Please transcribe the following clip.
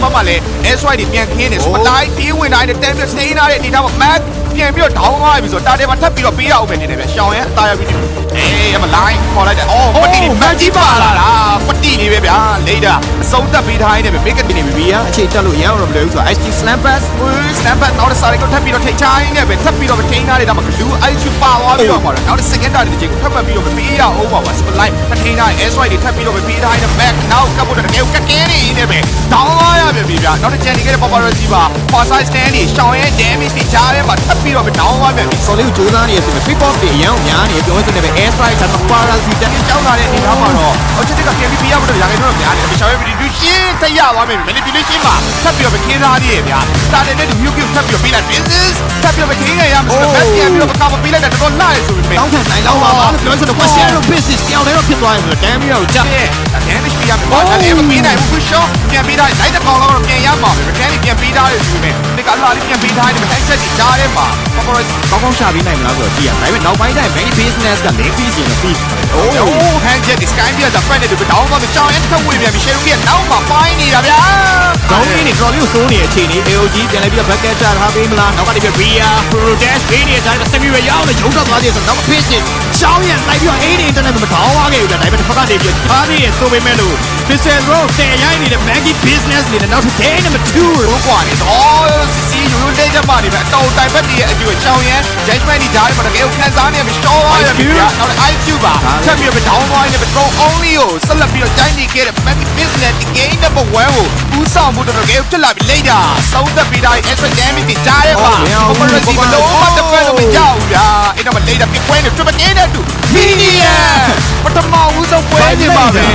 ဘက်မှာလည်း SY တွေပြန်ခင်းနေစပလိုက်တီးဝင်တိုင်းတဲ့10ပြစတေးနာတဲ့အနေထားမှာ Mac ပြန်ပြီးတော့ဒေါင်းသွားပြီဆိုတော့တာတယ်မှာထပ်ပြီးတော့ပေးရအောင်ပဲနေတယ်ဗျရှောင်းရန်အသားရပြီးအမလိုင်းခေါ်လိုက်တယ်အော်ပတိမတ်ကြီးပါလာတာပတိလေးပဲဗျာလိတာအဆုံးသက်ပေးထားရင်းနဲ့ပဲ make it နေပြီအခြေတက်လို့ရအောင်တော့မလို့ဆိုတော့ HD slam pass slam pass နောက်တစ်စားလေးကိုထပ်ပြီးတော့ထိတ်ချိုင်းနဲ့ပဲထပ်ပြီးတော့ထိန်းထားတယ်ဒါမှလူ IQ ပါသွားပြီးတော့ပေါ့နောက်တစ် second တာတစ်ချိန်ထပ်ပြီးတော့မပေးရအောင်ပါစပလိုက်ထိန်းထား SY တွေထပ်ပြီးတော့မပေးထားရင်းနဲ့ Mac နောက်ကပ်ဖို့တကယ်ကကဲနေနေပဲဒေါင်းသွားရပြီဗျာနောက်တစ်ချန်နေခဲ့တဲ့ paparazzi ပါ for side stand တွေရှောင်းရဲ damage တွေကြားထဲမှာထပ်ပြီးတော့ဒေါင်းသွားပြန်ပြီ solid ကိုစူးစမ်းနေရဆိုရင် pick off တွေအရင်များနေပြောစနေပဲ air strike ဒါ paparazzi တန်းကြောက်လာတဲ့အနေထားမှာတော့ objective ကပြန်ပြီးပြရဖို့တော့ရာခိုင်နှုန်းတော့များတယ်ရှောင်းရဲ video ရှင်းတရသွားမယ် manipulation မှာထပ်ပြီးတော့ခင်းသားသေးရဲ့ဗျာတာတယ်နဲ့ view ထပ်ပြီးတော့ပေးလိုက် business ထပ်ပြီးတော့ခင်းနေရမှာဆိုတော့ back ပြန်ပြီးတော့ကာမပေးလိုက်တာတော်တော်လာရဆိုပေမဲ့ တောင်းခံနိုင်တော့ပါဘာလို့ပြောစလို့ question business ကြောင်လည်းတော့ဖြစ်သွားရင်ဆိုတော့ damn ရောကြာ damage ပြရမှာဒါလည်းမပေးနိုင်ဘူး shot ပြန်ပေးထားလိုက်တဲ့ကောင်တော့ပြန်ရမှာပဲ mechanic ပြန်ပေးထားတယ်ဆိုပေမဲ့ဒီကလာလေးပြန်ပေးထားတယ် mechanic ချက်ကြီးကြားထဲမှာ paparazzi ကောင်းကောင်းရှာပေးနိုင်မလားဆိုတော့ကြည့်ရဒါပေမဲ့နောက်ပိုင်းတိုင်း main business က၄ piece ရင်ပြီး hand jet sky ပြတာ friend တွေတောင်းတော့ကြောင်ရဲတစ်ဝေးပြန်ပြီး share ကြီးနောက်မှာပိုင်းနေတာဗျာ ကောင်းနေတော်လေးကိုစိုးနေတဲ့အခြေအနေ AOG ပြန်လဲပြီးတော့ back ချထားပေးမလားနောက်ကနေပြ Ria Protest ပေးနေတဲ့အချိန်မှာ semi ရအောင်လို့ရုံတော့သွားသေးတယ်ဆိုတော့နောက် business ရှောင်းရလိုက်ပြီးတော့အေးနေ internet မှာမထောင်းသွားခဲ့ဘူးဗျာဒါပေမဲ့တစ်ဖက်ကနေပြီးထားသေးတယ်ဆိုပေမဲ့လို့ business road တဲ့ရိုင်းနေတဲ့ Maggie business နေတဲ့နောက်တစ် day number 2လို့ကွာနေတော့စီယူရိုလေးချက်မှနေပဲအတော်တိုင်ဘက်တည်းရဲ့အကျွေးချောင်းရန် judgment ဒီဓာတ်တွေမှာတကယ်ကိုခံစားနေပြီရှောင်းသွားရပြီဗျာနောက် IQ ပါထပ်ပြီးတော့ down သွားနေပြီ control only ကိုဆက်လက်ပြီးတော့တိုင်းနေခဲ့တဲ့ Maggie business ဒီ game number 1ကိုဦးဆောင်မှုတော့တကယ်ဖြစ်လာပြီလိမ့်တာသုံးသက်ပြီးတိုင်း extra damage ဒီဓာတ်ရဲ့ပါ paparazzi ဘလုံးမတက်ဖက်လို့မကြောက်ဘူးဗျာအဲ့တော့မလိမ့်တာပြပွဲနေ triple game နဲ့တူ medium ပထမဦးဆုံးပွဲနေပါပဲ